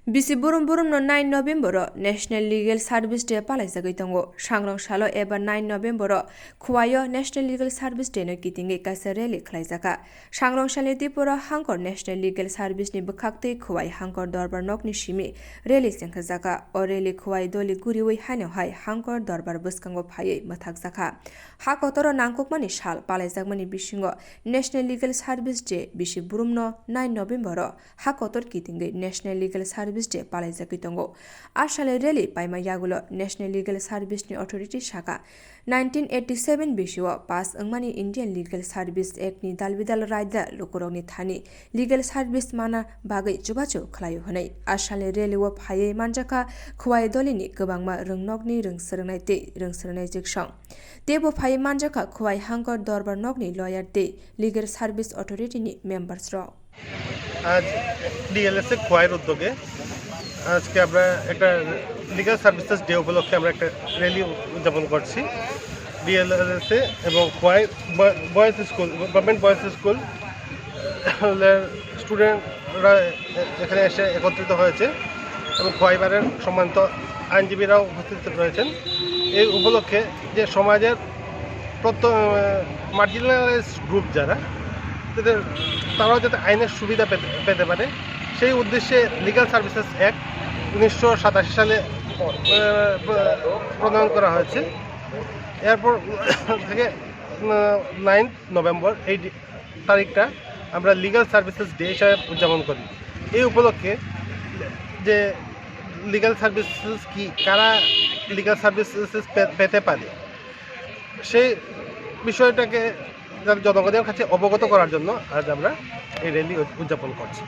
Bisi burum burum no 9 November National Legal Service Day Palaijakha tongo sangrong salo eba 9 November Khowai National Legal Service Day no kitinge kaisa rally khlaijaka sangrong sale TRIPURA Hangkhoro National Legal Service ni bkhakte Khowai Hangkhoro Darbar nok ni simi rally sengkhajaka o rally Khowai doli guriwi haino hai Hangkhoro Darbar bwskango phaiye mathakjaka ha kotoro nangkukmani sal palaijakmani bisingo National Legal Service Day bisi burum no 9 November ha kotor kitinge National Legal Service Day Palaijakha tongo asale rally paima yagulo National Legal Service ni Authority shaka 1987 bisio pass angmani Indian Legal Service Act ni dalbidal raida lokorong ni thani Legal Service mana bagai chubachu khlayo honai asale rally wo phaye manjaka Khowai doli ni gobangma rungnok ni rungsrngnai te rungsrngnai jiksong tebo phaye manjaka Khowai Hangkhoro Darbar nok ni lawyer te Legal Service Authority ni members ro आज DLSA খোয়াইয়ের উদ্যোগে আজকে আমরা একটা legal services day উপলক্ষে আমরা একটা rally উদযাপন করছি ডিএলএসএ এবং Khowai boys school government boys school স্টুডেন্টরা এখানে এসে একত্রিত হয়েছে এবং খোয়াইবারের সম্মানিত আইনজীবীরাও উপস্থিত রয়েছেন এই উপলক্ষে যে সমাজের মার্জিনালাইজ গ্রুপ যারা তারাও যাতে আইনের সুবিধা পেতে পারে সেই উদ্দেশ্যে লিগ্যাল সার্ভিসেস অ্যাক্ট 1987 সালে প্রণয়ন করা হয়েছে এরপর থেকে 9 নভেম্বর এই তারিখটা আমরা লিগ্যাল সার্ভিসেস ডে হিসাবে উদযাপন করি এই উপলক্ষে যে লিগ্যাল সার্ভিসেস কি কারা লিগ্যাল সার্ভিসেস পেতে পারে সেই বিষয়টাকে জনগণের কাছে অবগত করার জন্য আজ আমরা এই র্যালি উদযাপন করছি।